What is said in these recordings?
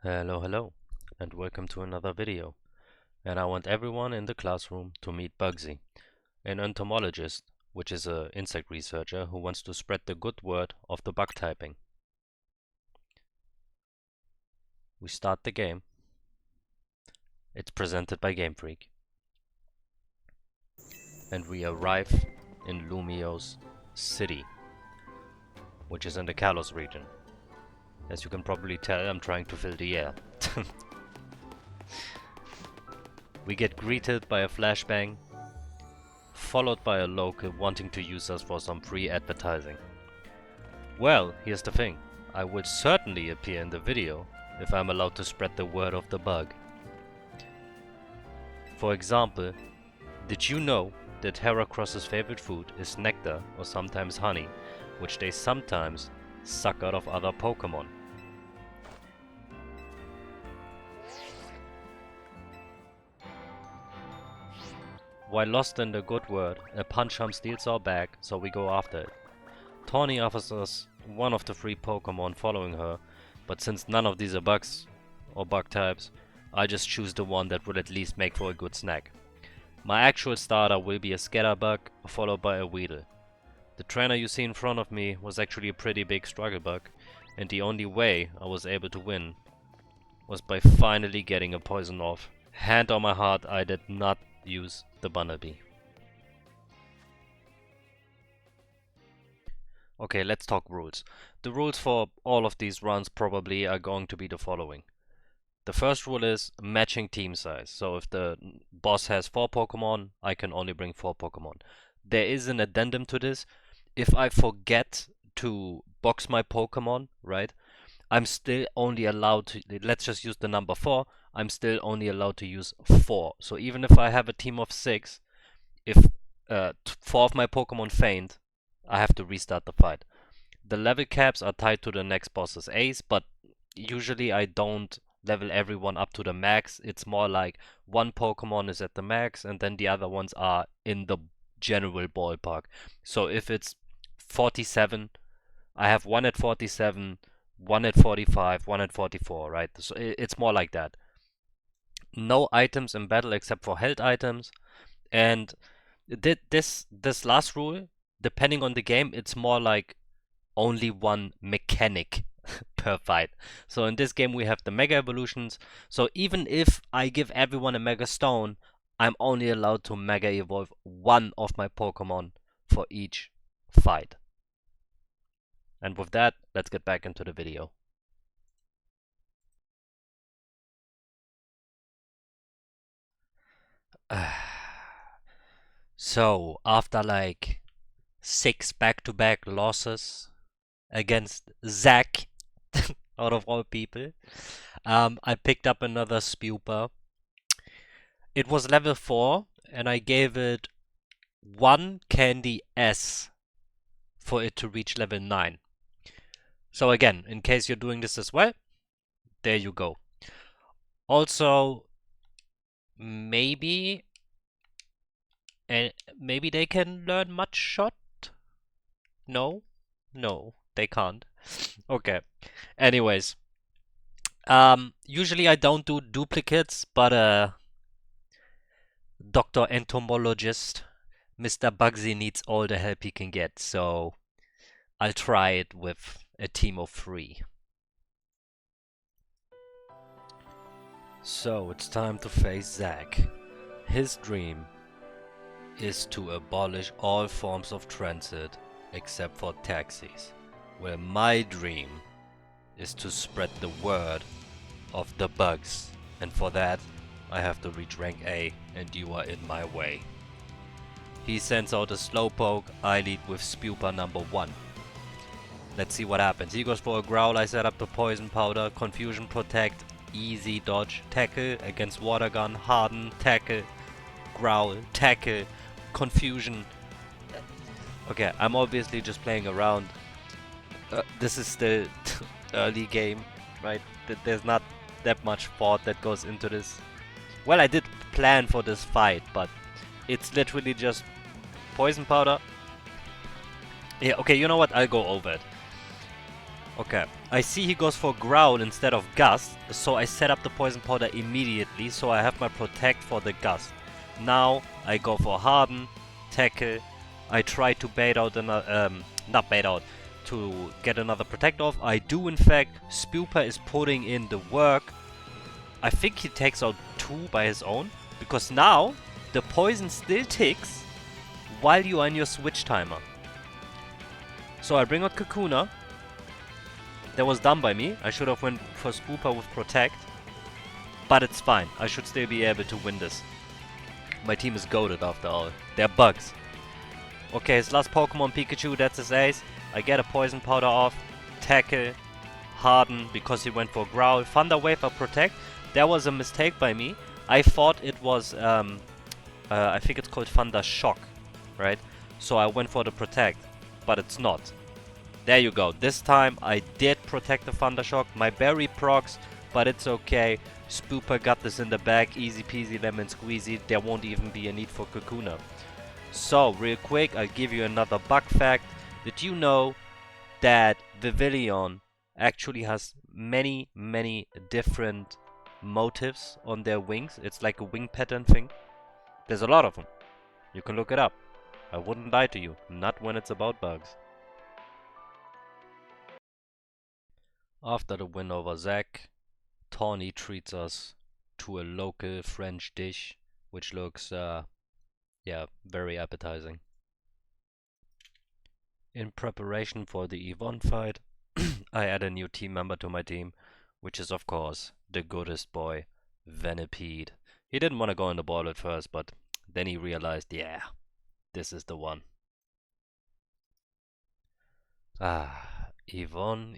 Hello, and welcome to another video. And I want everyone in the classroom to meet Bugsy, an entomologist, which is an insect researcher who wants to spread the good word of the bug typing. We start the game. It's presented by Game Freak. And we arrive in Lumio's city, which is in the Kalos region. As you can probably tell, I'm trying to fill the air. We get greeted by a flashbang, followed by a local wanting to use us for some free advertising. Well, here's the thing. I would certainly appear in the video if I'm allowed to spread the word of the bug. For example, did you know that Heracross's favorite food is nectar or sometimes honey, which they sometimes suck out of other Pokémon? While lost in the good word, a Puncham steals our bag, so we go after it. Tawny offers us one of the 3 Pokémon following her, but since none of these are bugs or bug types, I just choose the one that will at least make for a good snack. My actual starter will be a Scatterbug, followed by a Weedle. The trainer you see in front of me was actually a pretty big struggle bug, and the only way I was able to win was by finally getting a poison off. Hand on my heart, I did not use the Bunnelby. Okay, let's talk rules. The rules for all of these runs probably are going to be the following. The first rule is matching team size. So if the boss has 4 Pokemon, I can only bring 4 Pokemon. There is an addendum to this. If I forget to box my Pokemon, right, I'm still only allowed to, let's just use the number 4, I'm still only allowed to use 4. So even if I have a team of 6, if 4 of my Pokemon faint, I have to restart the fight. The level caps are tied to the next boss's ace, but usually I don't level everyone up to the max. It's more like one Pokemon is at the max and then the other ones are in the general ballpark. So if it's 47, I have one at 47, one at 45, one at 44, right? So it's more like that. No items in battle except for held items. And this last rule, depending on the game, it's more like only one mechanic per fight. So in this game we have the Mega Evolutions. So even if I give everyone a Mega Stone, I'm only allowed to Mega Evolve one of my Pokemon for each fight. And with that, let's get back into the video. So after like 6 back-to-back losses against Zach, out of all people, I picked up another Spupa. It was level 4, and I gave it 1 Candy S for it to reach level 9. So again, in case you're doing this as well, there you go. Also, maybe they can learn Mud Shot? No, they can't. Okay. Anyways, usually I don't do duplicates, but Dr. Entomologist, Mr. Bugsy needs all the help he can get, so I'll try it with a team of 3. So it's time to face Zach. His dream is to abolish all forms of transit except for taxis, where my dream is to spread the word of the bugs, and for that I have to reach rank A, and you are in my way. He sends out a Slowpoke, I lead with Spupa number 1. Let's see what happens. He goes for a Growl, I set up the Poison Powder, Confusion Protect, easy dodge, Tackle against Water Gun, Harden, Tackle, Growl, Tackle, Confusion. Okay, I'm obviously just playing around. This is still early game, right? There's not that much thought that goes into this. Well, I did plan for this fight, but it's literally just Poison Powder. Yeah, okay, you know what? I'll go over it. Okay, I see he goes for Growl instead of Gust, so I set up the Poison Powder immediately, so I have my Protect for the Gust. Now I go for Harden, Tackle. I try to bait out another, not bait out, to get another Protect off. I do in fact. Spooper is putting in the work. I think he takes out 2 by his own, because now the poison still ticks while you are in your switch timer. So I bring out Kakuna. That was done by me. I should have went for Spooper with Protect. But it's fine. I should still be able to win this. My team is goated after all. They're bugs. Okay, his last Pokemon, Pikachu, that's his ace. I get a Poison Powder off. Tackle. Harden, because he went for Growl. Thunder Wave or Protect. That was a mistake by me. I thought it was, I think it's called Thunder Shock, right? So I went for the Protect, but it's not. There you go. This time I did protect the Thunder Shock. My berry procs, but it's okay. Spooper got this in the bag. Easy peasy lemon squeezy. There won't even be a need for Kakuna. So, real quick, I'll give you another bug fact. Did you know that Vivillon actually has many different motifs on their wings? It's like a wing pattern thing. There's a lot of them. You can look it up. I wouldn't lie to you. Not when it's about bugs. After the win over Zach, Tawny treats us to a local French dish, which looks, yeah, very appetizing. In preparation for the Yvonne fight, I add a new team member to my team, which is of course the goodest boy, Venipede. He didn't want to go in the ball at first, but then he realized, yeah, this is the one. Yvonne.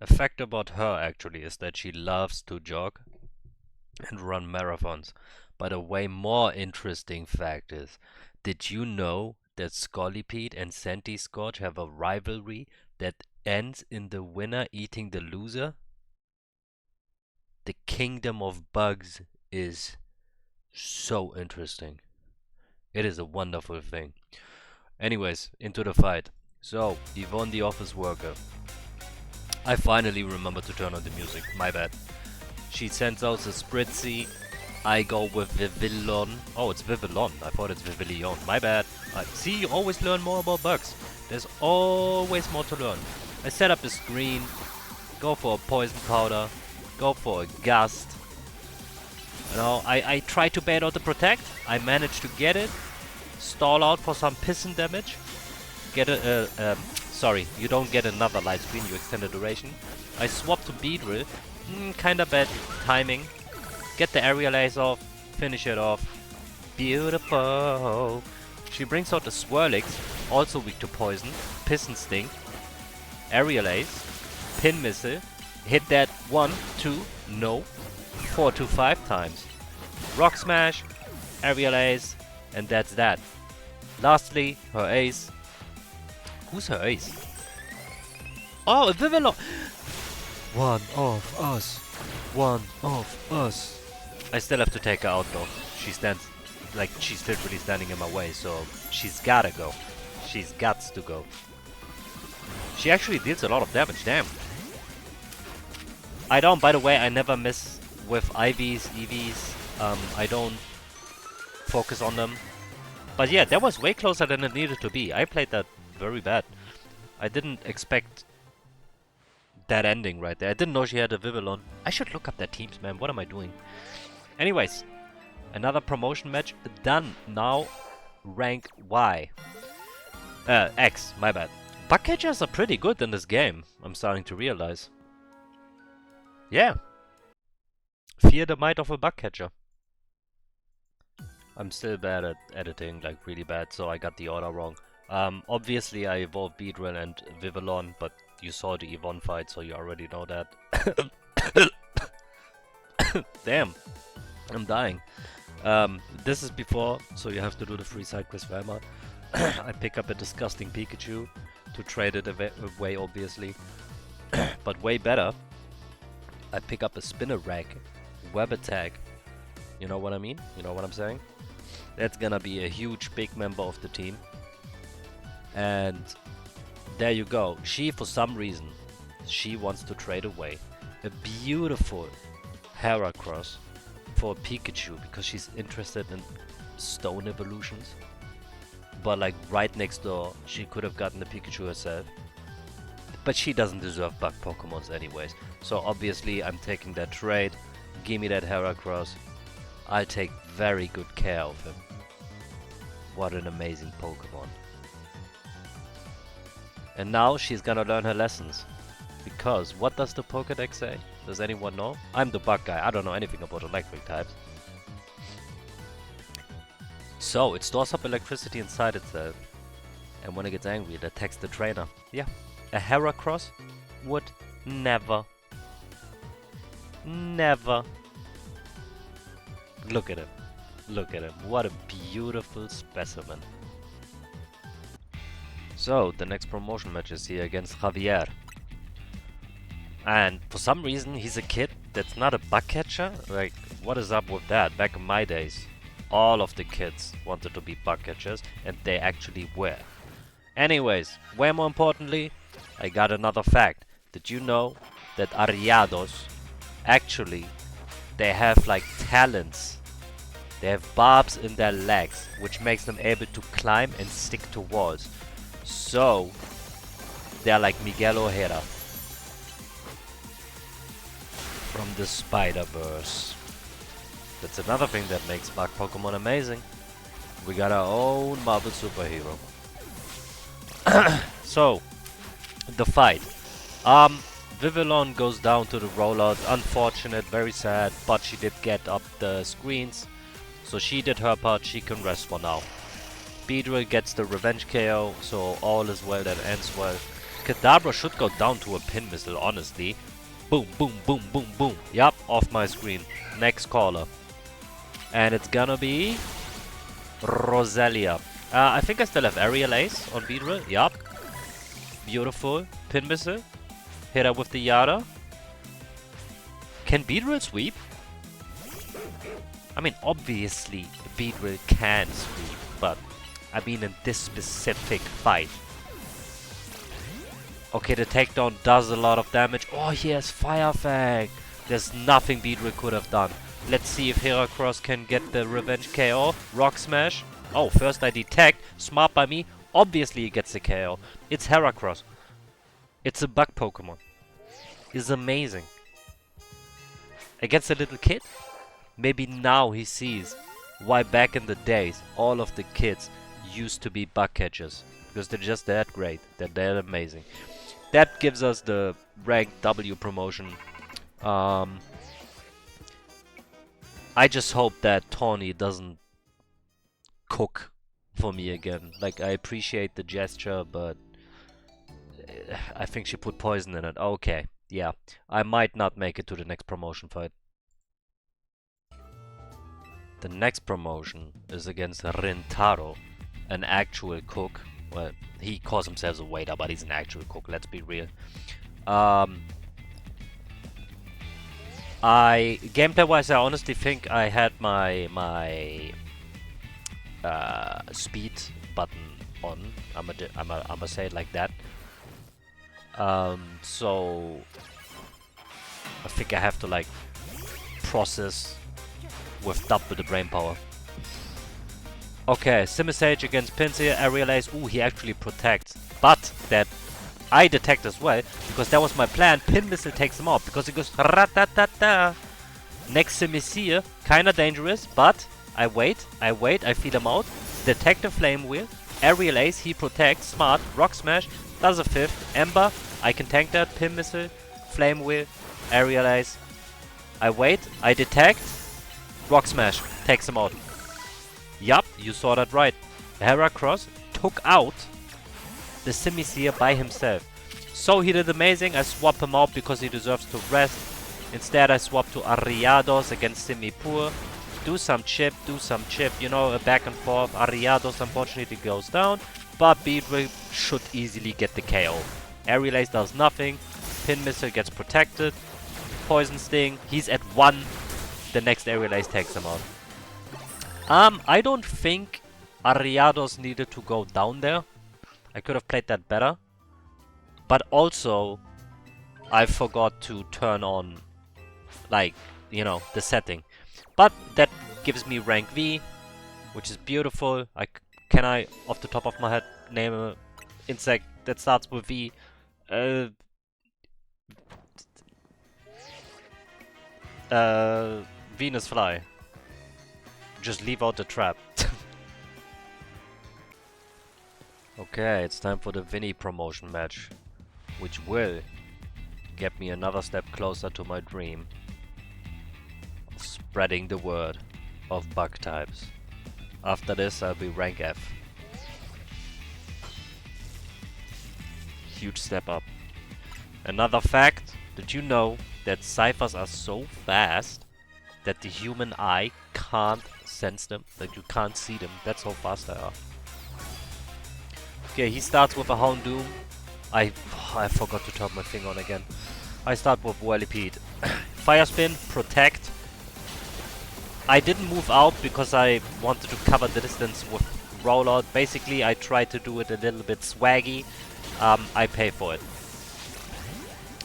A fact about her actually is that she loves to jog and run marathons. But a way more interesting fact is, did you know that Scolipede and Scorch have a rivalry that ends in the winner eating the loser? The kingdom of bugs is so interesting. It is a wonderful thing. Anyways, into the fight. So, Yvonne the office worker. I finally remembered to turn on the music, my bad. She sends out the Spritzy. I go with Vivillon. Oh, it's Vivillon. I thought it's Vivillon. My bad. See, you always learn more about bugs. There's always more to learn. I set up the screen. Go for a Poison Powder. Go for a Gust. You know, I try to bait out the Protect. I managed to get it. Stall out for some piston damage. Get a, sorry, you don't get another light screen, you extend the duration. I swap to Beedrill. Kinda bad timing. Get the Aerial Ace off. Finish it off. Beautiful. She brings out the Swirlix, also weak to poison. Piston Sting. Aerial Ace. Pin Missile. Hit that 1, 2, no. 4 to 5 times. Rock Smash. Aerial Ace. And that's that. Lastly, her ace. Who's her ace? Oh, Vivillon! One of us. One of us. I still have to take her out though. She stands like she's literally standing in my way, so she's gotta go. She's gots to go. She actually deals a lot of damage, damn. I don't, by the way, I never miss with IVs, EVs. I don't focus on them. But yeah, that was way closer than it needed to be. I played that very bad. I didn't expect that ending right there. I didn't know she had a Vivillon. I should look up their teams, man. What am I doing? Anyways, another promotion match done. Now, rank Y. X, my bad. Bug catchers are pretty good in this game, I'm starting to realize. Yeah. Fear the might of a bug catcher. I'm still bad at editing, like really bad, so I got the order wrong. Obviously I evolved Beedrill and Vivillon, but you saw the Yvonne fight, so you already know that. Damn, I'm dying. This is before, so you have to do the free side quest for Emma. I pick up a disgusting Pikachu to trade it away, obviously. But way better, I pick up a Spinnerack, Web Attack. You know what I mean? You know what I'm saying? That's gonna be a huge big member of the team. And there you go. She, for some reason, she wants to trade away a beautiful Heracross for a Pikachu because she's interested in stone evolutions. But like right next door, she could have gotten the Pikachu herself. But she doesn't deserve bug Pokemons anyways. So obviously I'm taking that trade. Give me that Heracross. I'll take very good care of him. What an amazing Pokemon. And now she's gonna learn her lessons. Because what does the Pokédex say? Does anyone know? I'm the bug guy. I don't know anything about electric types. So it stores up electricity inside itself. And when it gets angry, it attacks the trainer. Yeah. A Heracross would never. Look at him. Look at him. What a beautiful specimen. So, the next promotion match is here against Javier. And for some reason, he's a kid that's not a bug catcher. Like, what is up with that? Back in my days, all of the kids wanted to be bug catchers, and they actually were. Anyways, way more importantly, I got another fact. Did you know that Ariados, actually, they have like talons. They have barbs in their legs, which makes them able to climb and stick to walls. So, they're like Miguel Ojeda from the Spider-Verse. That's another thing that makes bug Pokemon amazing. We got our own Marvel superhero. So, the fight. Vivillon goes down to the rollout. Unfortunate, very sad, but she did get up the screens. So she did her part, she can rest for now. Beedrill gets the revenge KO, so all is well that ends well. Kadabra should go down to a pin missile, honestly. Boom, boom, boom, boom, boom. Yup, off my screen. Next caller. And it's gonna be Roselia. I think I still have Aerial Ace on Beedrill. Yup. Beautiful. Pin missile. Hit her with the Yada. Can Beedrill sweep? I mean, obviously, Beedrill can sweep, but I mean in this specific fight. Okay, the takedown does a lot of damage. Oh, he has Fire Fang. There's nothing Beedrill could have done. Let's see if Heracross can get the revenge KO. Rock Smash. Oh, first I detect. Smart by me. Obviously he gets the KO. It's Heracross. It's a bug Pokemon. It's amazing. Against a little kid? Maybe now he sees why back in the days all of the kids used to be bug catchers. Because they're just that great. They're that amazing. That gives us the rank W promotion. I just hope that Tawny doesn't cook for me again. Like, I appreciate the gesture, but I think she put poison in it. Okay, yeah. I might not make it to the next promotion fight. The next promotion is against Rintaro, an actual cook. Well, he calls himself a waiter, but he's an actual cook, let's be real. Gameplay-wise, I honestly think I had my speed button on. I'ma say it like that. So I think I have to like process with double the brain power. Okay, Simisage against Pinsir, Aerial Ace. Ooh, he actually protects. But that I detect as well, because that was my plan. Pin Missile takes him out, because it goes ratatata. Next Simisir, kinda dangerous, but I wait, I feel him out. Detect a Flame Wheel. Aerial Ace, he protects. Smart. Rock Smash, does a fifth. Ember, I can tank that. Pin Missile, Flame Wheel, Aerial Ace. I wait, I detect. Rock Smash, takes him out. Yup, you saw that right. Heracross took out the Simisir by himself. So he did amazing. I swap him out because he deserves to rest. Instead I swap to Ariados against Simipur. Do some chip, you know, a back and forth. Ariados unfortunately goes down, but Beedrill should easily get the KO. Aerial Ace does nothing. Pin Missile gets protected. Poison Sting, he's at 1. The next Aerial Ace takes him out. I don't think Ariados needed to go down there. I could have played that better. But also, I forgot to turn on, like, you know, the setting. But that gives me rank V, which is beautiful. Can I, off the top of my head, name a insect that starts with V? Venus fly. Just leave out the trap. Okay, it's time for the Vinny promotion match, which will get me another step closer to my dream of spreading the word of bug types. After this, I'll be rank F. Huge step up. Another fact, did you know that ciphers are so fast that the human eye can't sense them? Like, you can't see them. That's how fast they are. Okay, he starts with a Houndoom. I forgot to turn my thing on again. I start with Whirlipede. Fire Spin, Protect. I didn't move out because I wanted to cover the distance with Rollout. Basically, I tried to do it a little bit swaggy. I pay for it.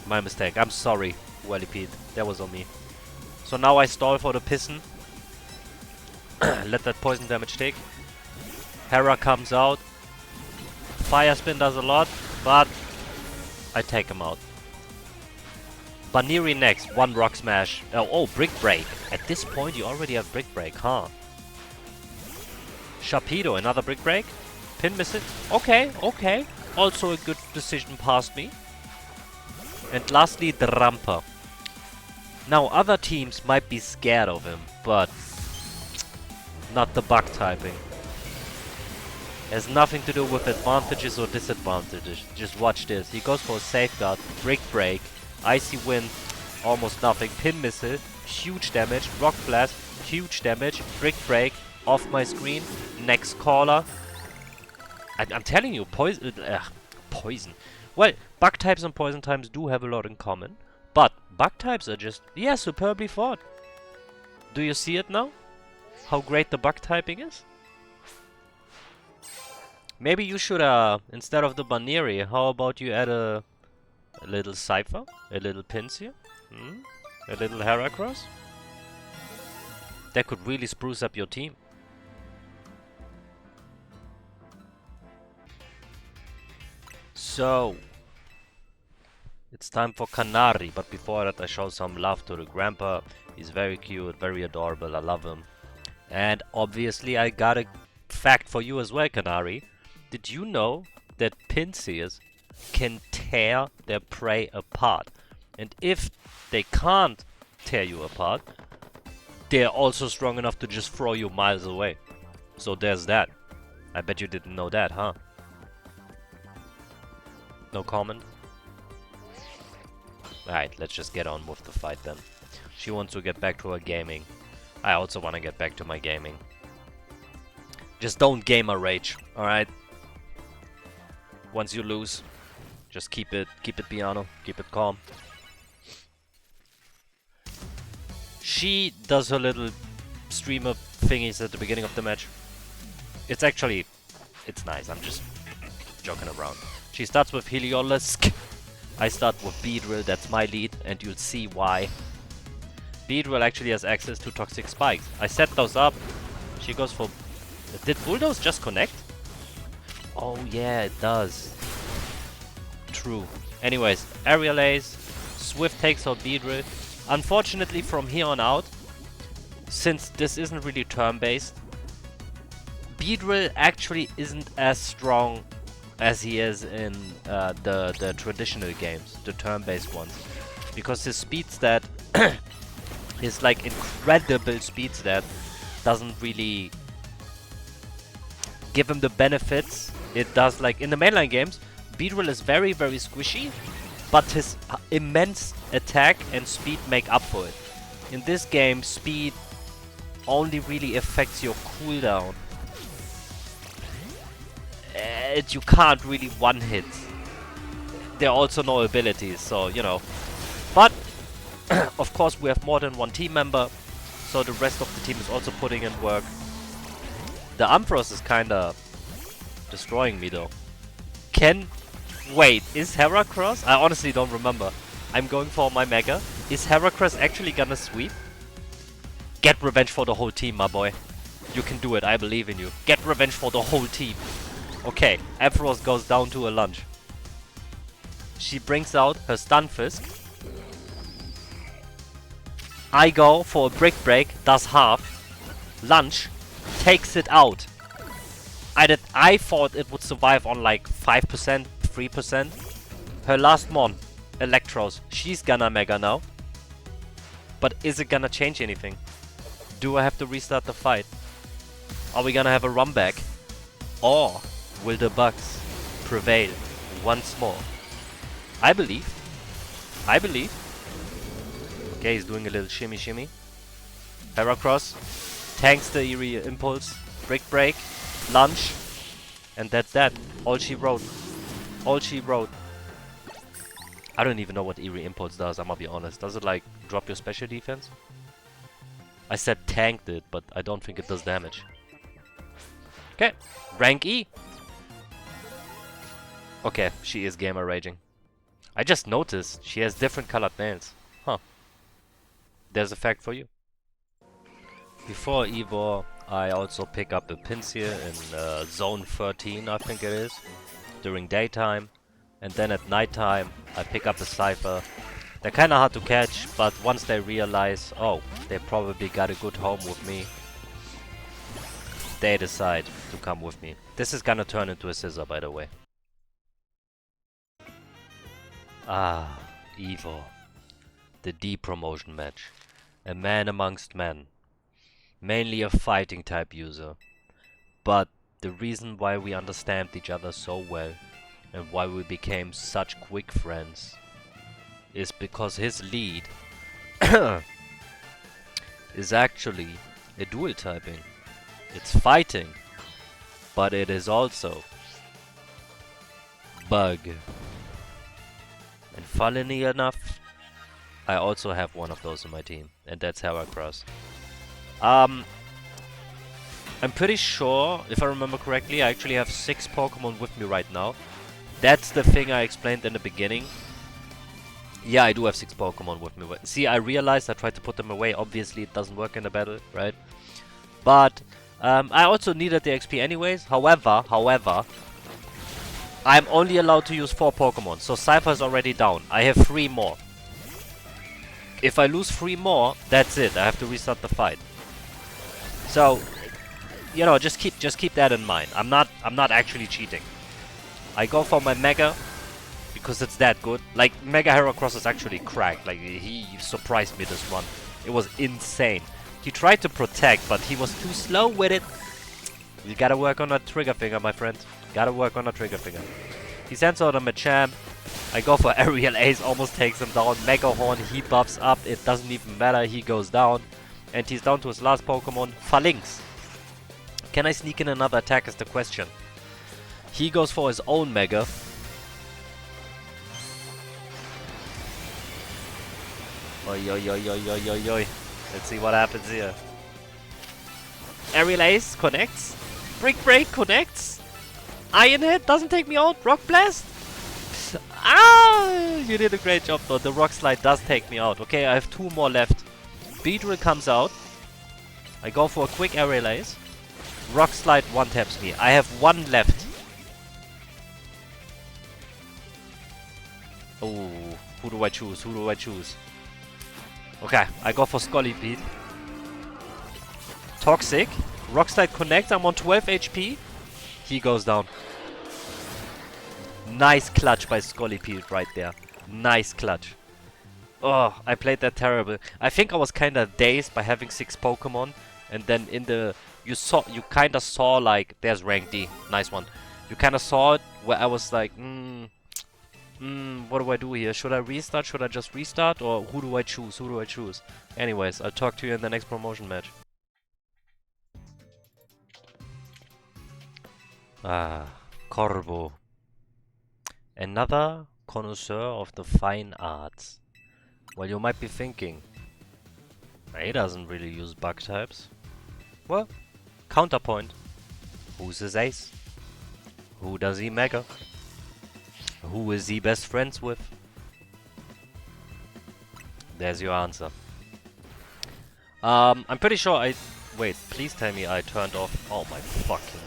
My mistake. I'm sorry, Whirlipede. That was on me. So now I stall for the Piston. Let that poison damage take. Hera comes out. Fire Spin does a lot, but I take him out. Baniri next, one Rock Smash. Oh, Brick Break. At this point you already have Brick Break, huh? Sharpedo, another Brick Break. Pin Missile. Okay, okay. Also a good decision past me. And lastly, Drampa. Now other teams might be scared of him, but not the bug typing. Has nothing to do with advantages or disadvantages. Just watch this. He goes for a Safeguard, Brick Break, Icy Wind, almost nothing, Pin Missile, huge damage, Rock Blast, huge damage, Brick Break, off my screen, next caller. I'm telling you, poison. Poison. Well, bug types and poison types do have a lot in common, but bug types are just, yeah, superbly fought. Do you see it now? How great the bug typing is? Maybe you should, instead of the Baniri, how about you add a little Cypher? A little Pinsir? A little Heracross? That could really spruce up your team. So, it's time for Canary, but before that I show some love to the grandpa. He's very cute, very adorable, I love him. And obviously I got a fact for you as well, Canary. Did you know that Pinsirs can tear their prey apart? And if they can't tear you apart, they're also strong enough to just throw you miles away. So there's that. I bet you didn't know that, huh? No comment? Alright, let's just get on with the fight then. She wants to get back to her gaming. I also want to get back to my gaming. Just don't gamer rage, alright? Once you lose, just keep it piano, keep it calm. She does her little streamer thingies at the beginning of the match. It's nice, I'm just joking around. She starts with Heliolisk. I start with Beedrill, that's my lead, and you'll see why. Beedrill actually has access to Toxic Spikes. I set those up. She goes for... Did Bulldoze just connect? Oh yeah, it does. True. Anyways, Aerial Ace. Swift takes out Beedrill. Unfortunately, from here on out, since this isn't really turn-based, Beedrill actually isn't as strong as he is in the traditional games, the turn-based ones. Because his speed stat, his like incredible speed stat, doesn't really give him the benefits it does like in the mainline games. Beedrill is very, very squishy, but his immense attack and speed make up for it. In this game, speed only really affects your cooldown. You can't really one-hit. There are also no abilities, so, you know. But, of course, we have more than one team member, so the rest of the team is also putting in work. The Ampharos is kinda destroying me, though. Wait, is Heracross? I honestly don't remember. I'm going for my Mega. Is Heracross actually gonna sweep? Get revenge for the whole team, my boy. You can do it, I believe in you. Get revenge for the whole team. Okay, Ampharos goes down to a lunge. She brings out her Stunfisk. I go for a Brick Break, does half. Lunge, takes it out. I thought it would survive on like 5%, 3%. Her last mon, Electros, she's gonna Mega now. But is it gonna change anything? Do I have to restart the fight? Are we gonna have a run back? Or will the Bugs prevail once more? I believe. I believe. Okay, he's doing a little shimmy shimmy. Heracross tanks the Eerie Impulse. Brick Break. Lunge. And that's that. All she wrote. All she wrote. I don't even know what Eerie Impulse does, I'm gonna be honest. Does it like drop your special defense? I said tanked it, but I don't think it does damage. Okay, rank E. Okay, she is gamer raging. I just noticed she has different colored nails. Huh. There's a fact for you. Before Evo, I also pick up a Pinsir in zone 13, I think it is, during daytime. And then at nighttime, I pick up a Cypher. They're kinda hard to catch, but once they realize, oh, they probably got a good home with me, they decide to come with me. This is gonna turn into a scissor, by the way. Ah, Evo. The D promotion match. A man amongst men. Mainly a fighting type user. But the reason why we understand each other so well and why we became such quick friends is because his lead is actually a dual typing. It's fighting, but it is also bug. And funnily enough, I also have one of those in my team, and that's Heracross. I'm pretty sure, if I remember correctly, I actually have 6 Pokemon with me right now. That's the thing I explained in the beginning. Yeah, I do have 6 Pokemon with me. See, I realized I tried to put them away. Obviously, it doesn't work in a battle, right? But I also needed the XP anyways. However, I'm only allowed to use 4 Pokemon. So Cypher is already down. I have 3 more. If I lose 3 more, that's it. I have to restart the fight. So, you know, just keep that in mind. I'm not actually cheating. I go for my Mega because it's that good. Like, Mega Heracross is actually cracked. Like, he surprised me this one. It was insane. He tried to protect, but he was too slow with it. You gotta work on a trigger finger, my friend. Gotta work on a trigger finger. He sends out a Machamp. I go for Aerial Ace, almost takes him down. Mega Horn, he buffs up. It doesn't even matter. He goes down. And he's down to his last Pokemon, Phalanx. Can I sneak in another attack is the question. He goes for his own Mega. Oi, oi, oi, oi, oi, oi, oi. Let's see what happens here. Aerial Ace connects. Brick Break connects. Iron Head doesn't take me out. Rock Blast. Ah! You did a great job though. The Rock Slide does take me out. Okay, I have 2 more left. Beedrill comes out. I go for a quick Aerial Ace. Rock Slide one-taps me. I have 1 left. Oh, who do I choose? Who do I choose? Okay, I go for Scolipede. Toxic. Rock Slide connects. I'm on 12 HP. He goes down. Nice clutch by Scolipede right there. Nice clutch. Oh, I played that terrible. I think I was kinda dazed by having 6 Pokemon. And then in the... You kinda saw like... There's rank D. Nice one. You kinda saw it where I was like... what do I do here? Should I restart? Should I just restart? Or who do I choose? Who do I choose? Anyways, I'll talk to you in the next promotion match. Ah, Corvo. Another connoisseur of the fine arts. Well, you might be thinking, he doesn't really use bug types. Well, counterpoint. Who's his ace? Who does he mega? Who is he best friends with? There's your answer. I'm pretty sure I... Wait, please tell me I turned off... Oh my fucking...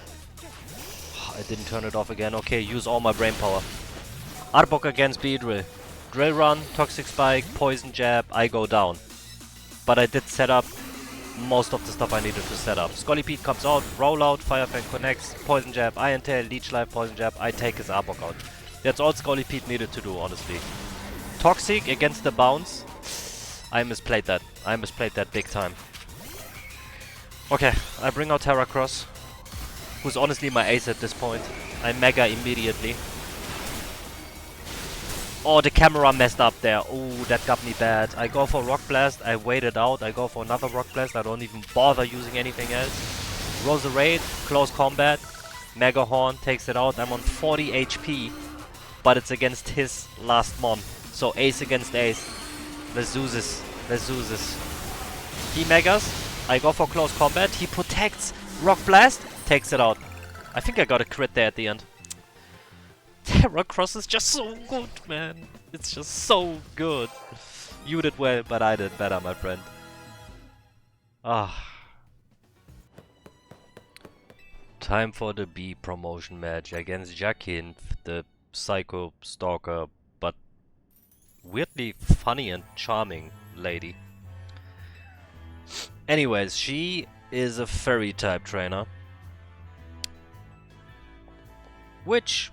I didn't turn it off again. Okay, use all my brain power. Arbok against Beedrill. Drill Run, Toxic Spike, Poison Jab, I go down. But I did set up most of the stuff I needed to set up. Scolipede comes out, Roll Out, Fire Fang connects, Poison Jab, Iron Tail, Leech Life, Poison Jab, I take his Arbok out. That's all Scolipede needed to do, honestly. Toxic against the bounce. I misplayed that. I misplayed that big time. Okay, I bring out Heracross, who's honestly my ace at this point. I Mega immediately. Oh, the camera messed up there. Oh, that got me bad. I go for Rock Blast. I wait it out. I go for another Rock Blast. I don't even bother using anything else. Roserade, close combat. Mega Horn takes it out. I'm on 40 HP, but it's against his last mon. So ace against ace. Let's do this. Let's do this. He Megas. I go for close combat. He protects. Rock Blast takes it out. I think I got a crit there at the end. Heracross is just so good, man. It's just so good. You did well, but I did better, my friend. Ah. Time for the B promotion match against Jakin, the psycho stalker, but weirdly funny and charming lady. Anyways, she is a fairy type trainer, which,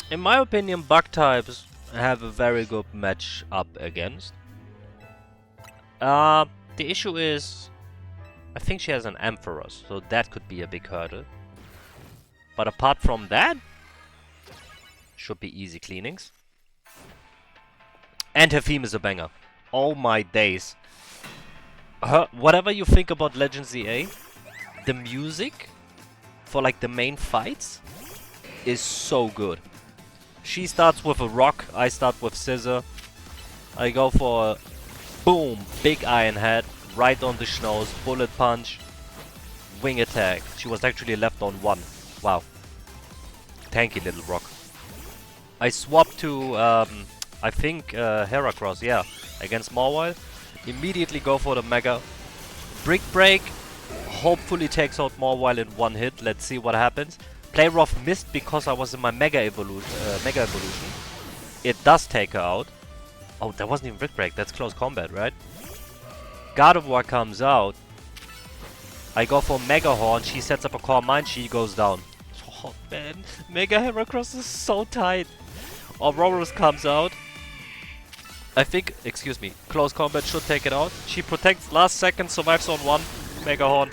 in my opinion, bug types have a very good match up against. The issue is, I think she has an Ampharos, so that could be a big hurdle. But apart from that, should be easy cleanings. And her theme is a banger. Oh my days. Whatever you think about Legends EA, the music for like the main fights is so good. She starts with a rock, I start with scissor. I go for a boom, big iron head, right on the schnoz, bullet punch, wing attack. She was actually left on one. Wow. Tanky little rock. I swap to, I think, Heracross, yeah, against Mawile. Immediately go for the Mega. Brick Break, hopefully takes out Mawile in one hit. Let's see what happens. Play Rough missed because I was in my Mega Evolution. It does take her out. Oh, that wasn't even Brick Break. That's close combat, right? Gardevoir comes out. I go for Mega Horn. She sets up a Core Mine. She goes down. Oh, man. Mega Heracross is so tight. Auroras comes out. I think, excuse me, close combat should take it out. She protects last second, survives on one. Mega Horn.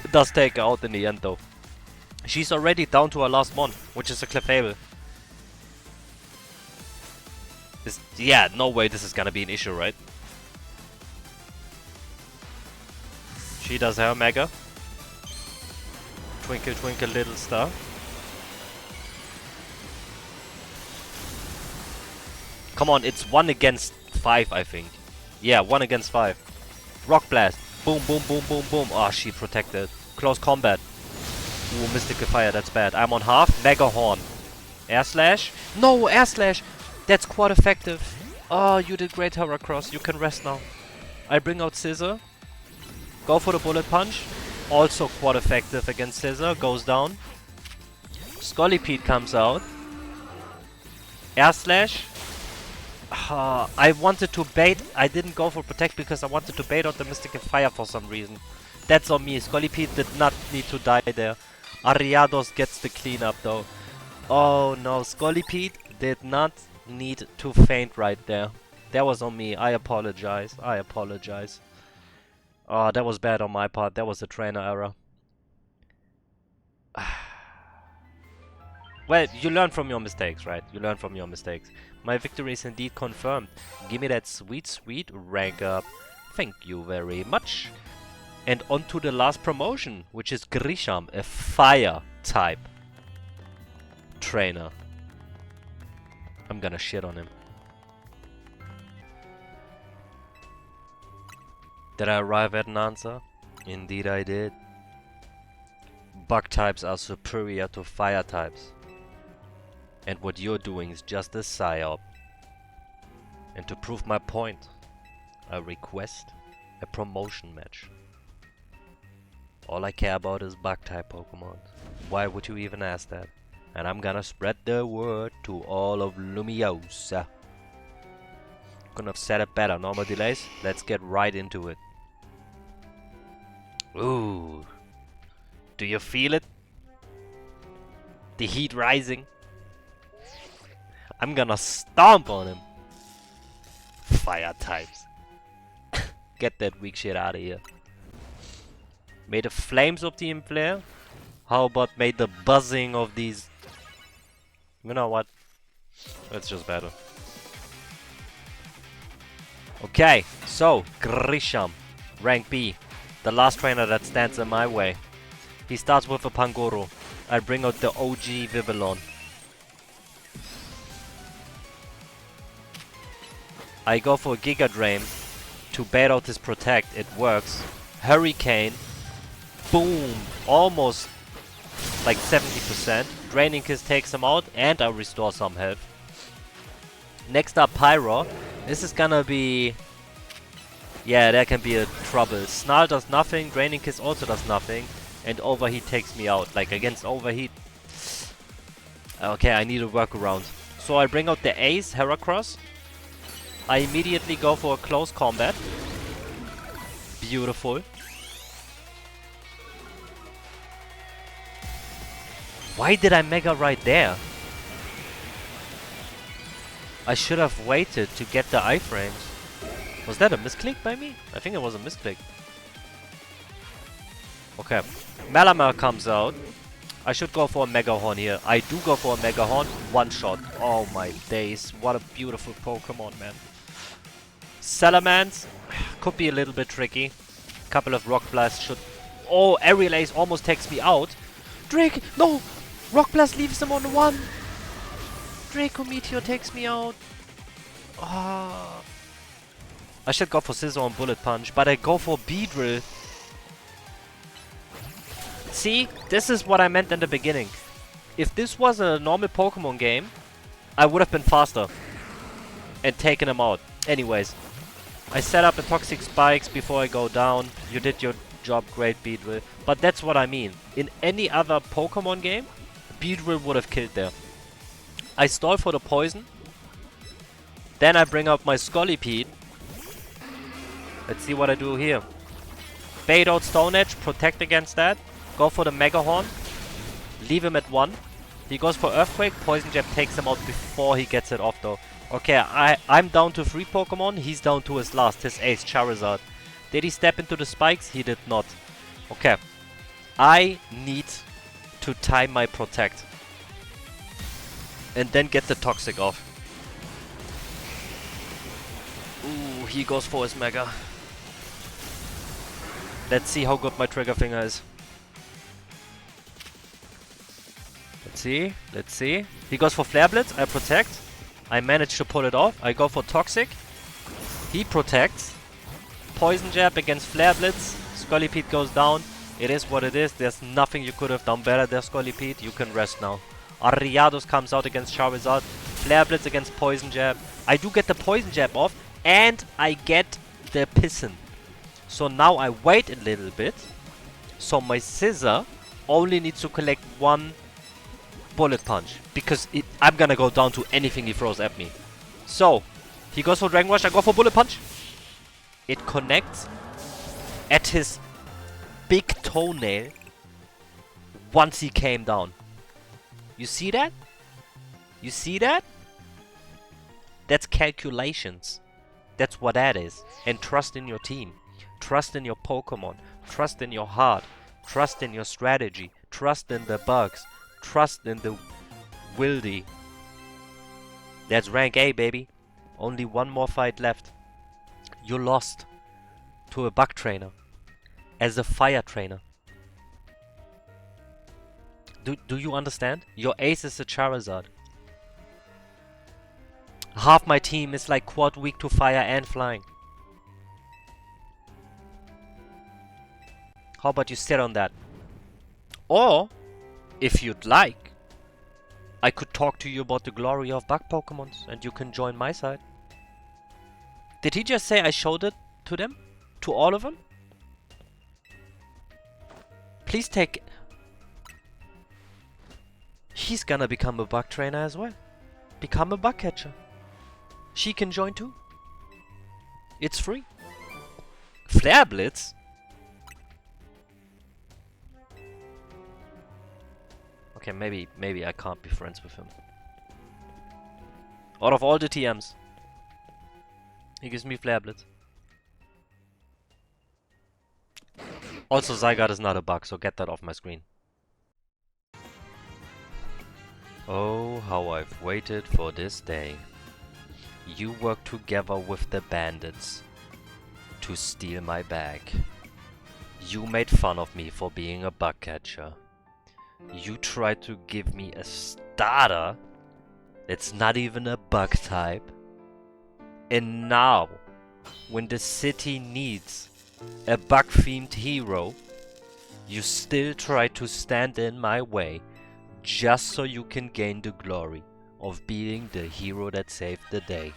It does take her out in the end, though. She's already down to her last mon, which is a Clefable. Yeah, no way this is gonna be an issue, right? She does her Mega. Twinkle, twinkle, little star. Come on, it's 1 against 5, I think. Yeah, 1 against 5. Rock Blast. Boom, boom, boom, boom, boom. Oh, she protected. Close combat. Ooh, Mystical Fire, that's bad. I'm on half. Mega Horn. Air Slash. No, Air Slash. That's quite effective. Oh, you did great, Heracross. You can rest now. I bring out Scissor. Go for the Bullet Punch. Also quite effective against Scissor. Goes down. Scolipede comes out. Air Slash. I wanted to bait. I didn't go for Protect because I wanted to bait out the Mystical Fire for some reason. That's on me. Scolipede did not need to die there. Ariados gets the cleanup though. Oh no, Scolipede did not need to faint right there. That was on me. I apologize. I apologize. Oh, that was bad on my part. That was a trainer error. Well, you learn from your mistakes, right? You learn from your mistakes. My victory is indeed confirmed. Give me that sweet, sweet rank up. Thank you very much. And on to the last promotion, which is Grisham, a fire type trainer. I'm gonna shit on him. Did I arrive at an answer? Indeed I did. Bug types are superior to fire types. And what you're doing is just a psyop. And to prove my point, I request a promotion match. All I care about is bug-type Pokemon. Why would you even ask that? And I'm gonna spread the word to all of Lumiosa. Couldn't have said it better. Normal delays. Let's get right into it. Ooh. Do you feel it? The heat rising. I'm gonna stomp on him. Fire types. Get that weak shit out of here. May the flames of the flare? How about may the buzzing of these... You know what? That's just better. Okay, so Grisham, rank B, the last trainer that stands in my way. He starts with a Pangoro. I bring out the OG Vivillon. I go for Giga Drain to bait out his Protect. It works. Hurricane. Boom. Almost like 70%. Draining Kiss takes him out and I restore some health. Next up, Pyro. This is gonna be... Yeah, that can be a trouble. Snarl does nothing. Draining Kiss also does nothing. And Overheat takes me out. Like against Overheat... Okay, I need a workaround. So I bring out the Ace, Heracross. I immediately go for a close combat. Beautiful. Why did I Mega right there? I should have waited to get the iframes. Was that a misclick by me? I think it was a misclick. Okay. Malamar comes out. I should go for a Mega Horn here. I do go for a Mega Horn. One shot. Oh my days. What a beautiful Pokemon, man. Salamence could be a little bit tricky. Couple of Rock Blasts should... Oh, Aerial Ace almost takes me out. Drake, no! Rock Blast leaves him on one. Draco Meteor takes me out. Oh. I should go for Scizor and Bullet Punch, but I go for Beedrill. See, this is what I meant in the beginning. If this was a normal Pokemon game, I would have been faster and taken him out. Anyways, I set up the Toxic Spikes before I go down. You did your job great, Beedrill. But that's what I mean. In any other Pokemon game, Beedrill would have killed there. I stall for the poison. Then I bring up my Scolipede. Let's see what I do here. Bait out Stone Edge, protect against that. Go for the Mega Horn. Leave him at 1. He goes for Earthquake. Poison Jab takes him out before he gets it off though. Okay, I'm down to 3 Pokemon. He's down to his last, his ace, Charizard. Did he step into the spikes? He did not. Okay. I need to time my Protect. And then get the Toxic off. Ooh, he goes for his Mega. Let's see how good my trigger finger is. Let's see. Let's see. He goes for Flare Blitz. I protect. I manage to pull it off. I go for Toxic. He protects. Poison Jab against Flare Blitz. Scolipede goes down. It is what it is. There's nothing you could have done better there, Scolipede. You can rest now. Ariados comes out against Charizard. Flare Blitz against Poison Jab. I do get the Poison Jab off. And I get the Pissin. So now I wait a little bit. So my Scissor only needs to collect 1 Bullet Punch. Because I'm gonna go down to anything he throws at me. So, he goes for Dragon Rush, I go for Bullet Punch. It connects at his big toenail once he came down. You see that? You see that? That's calculations. That's what that is. And trust in your team. Trust in your Pokemon. Trust in your heart. Trust in your strategy. Trust in the bugs. Trust in the Wildy. That's rank A, baby. Only one more fight left. You lost to a bug trainer. As a fire trainer. Do you understand? Your ace is a Charizard. Half my team is like quad weak to fire and flying. How about you sit on that? Or, if you'd like, I could talk to you about the glory of bug Pokemons and you can join my side. Did he just say I showed it to them? To all of them? Please take... He's gonna become a bug trainer as well. Become a bug catcher. She can join too. It's free. Flare Blitz? Okay, maybe I can't be friends with him. Out of all the TMs, he gives me Flare Blitz. Also, Zygarde is not a bug, so get that off my screen. Oh, how I've waited for this day. You work together with the bandits to steal my bag. You made fun of me for being a bug catcher. You tried to give me a starter that's not even a bug type. And now, when the city needs a bug-themed hero, you still try to stand in my way just so you can gain the glory of being the hero that saved the day.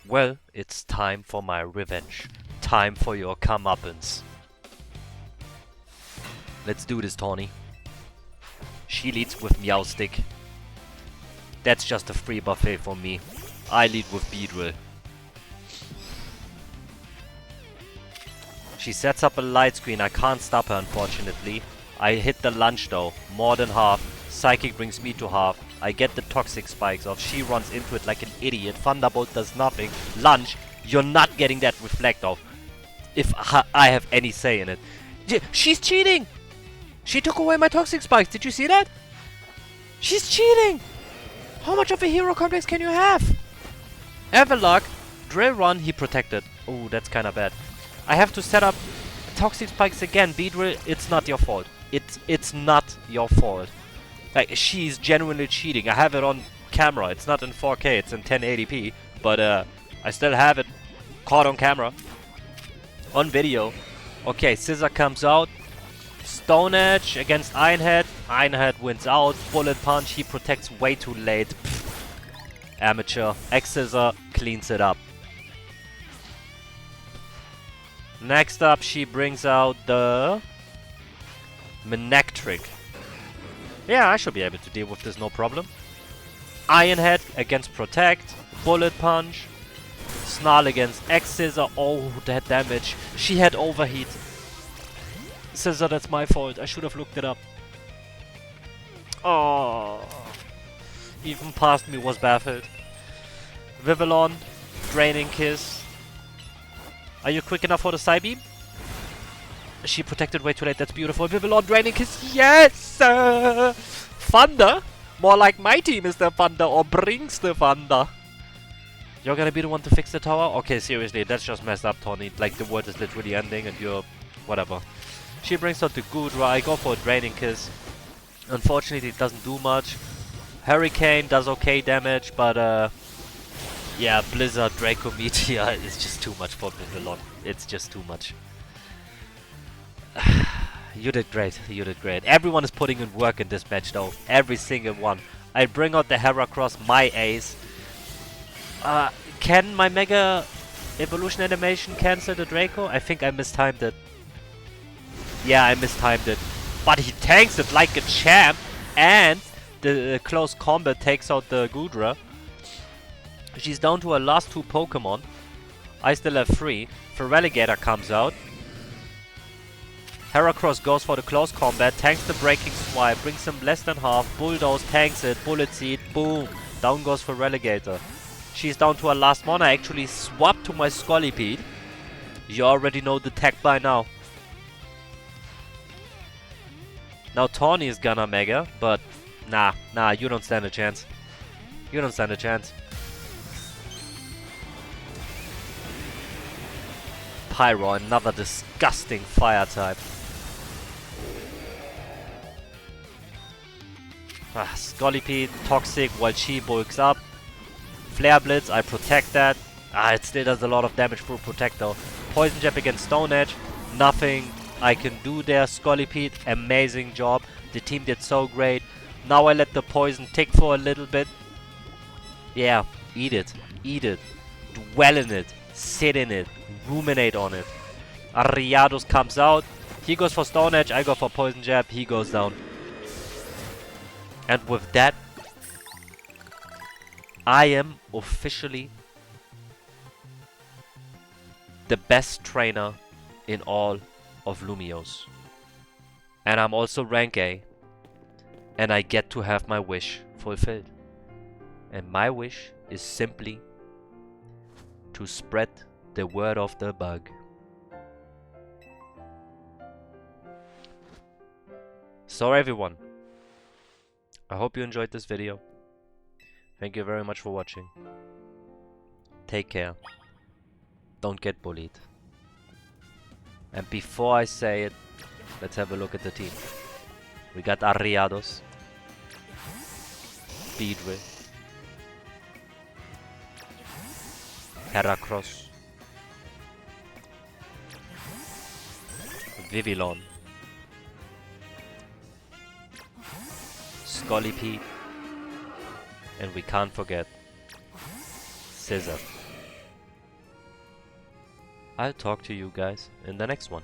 Well, it's time for my revenge. Time for your comeuppance. Let's do this, Tawny. She leads with Meowstick. That's just a free buffet for me. I lead with Beedrill. She sets up a light screen. I can't stop her, unfortunately. I hit the lunge though. More than half. Psychic brings me to half. I get the toxic spikes off. She runs into it like an idiot. Thunderbolt does nothing. Lunge. You're not getting that reflect off. If I have any say in it. She's cheating! She took away my toxic spikes. Did you see that? She's cheating! How much of a hero complex can you have? Everlock. Drill run. He protected. Oh, that's kinda bad. I have to set up toxic spikes again. Beedrill, it's not your fault. It's not your fault. Like, she's genuinely cheating. I have it on camera. It's not in 4K. It's in 1080p. But I still have it caught on camera. On video. Okay, Scissor comes out. Stone Edge against Ironhead. Ironhead wins out. Bullet Punch. He protects way too late. Pfft. Amateur. X-Scissor cleans it up. Next up, she brings out the Manectric. Yeah, I should be able to deal with this, no problem. Ironhead against Protect. Bullet Punch. Snarl against X-Scissor. Oh, that damage. She had Overheat. Scissor, that's my fault. I should have looked it up. Oh. Even past me was baffled. Vivillon. Draining Kiss. Are you quick enough for the Psybeam? She protected way too late. That's beautiful. Vivillon, Draining Kiss. Yes! Thunder? More like my team is the Thunder or brings the Thunder. You're gonna be the one to fix the tower? Okay, seriously, that's just messed up, Tony. Like, the world is literally ending and you're... whatever. She brings out the Goodra. I go for a Draining Kiss. Unfortunately, it doesn't do much. Hurricane does okay damage, but yeah, Blizzard, Draco Meteor is just too much for Vivillon. It's just too much. You did great. You did great. Everyone is putting in work in this match, though. Every single one. I bring out the Heracross, my ace. Can my Mega Evolution animation cancel the Draco? I think I mistimed it. Yeah, I mistimed it. But he tanks it like a champ. And the close combat takes out the Goodra. She's down to her last 2 Pokemon. I still have 3. Feraligatr comes out. Heracross goes for the close combat, tanks the Breaking Swipe, brings him less than half, Bulldoze tanks it, Bullet Seed, boom! Down goes Feraligatr. She's down to her last one. I actually swapped to my Scolipede. You already know the tech by now. Now Tawny is gonna Mega, but nah, you don't stand a chance. You don't stand a chance. Pyro, another disgusting fire type. Scolipede, Toxic while she bulks up. Flare Blitz, I protect that. It still does a lot of damage through Protect though. Poison Jab against Stone Edge. Nothing I can do there. Scolipede, amazing job. The team did so great. Now I let the poison tick for a little bit. Yeah, eat it. Eat it. dwell in it, sit in it, ruminate on it. Ariados comes out. He goes for Stone Edge, I go for Poison Jab, he goes down. And with that, I am officially the best trainer in all of Lumiose. And I'm also rank A. And I get to have my wish fulfilled. And my wish is simply to spread the word of the bug. So everyone, I hope you enjoyed this video. Thank you very much for watching. Take care. Don't get bullied. And before I say it, let's have a look at the team. We got Arriados, Speedway, Heracross, Vivillon, Scolipede, and we can't forget Scissor. I'll talk to you guys in the next one.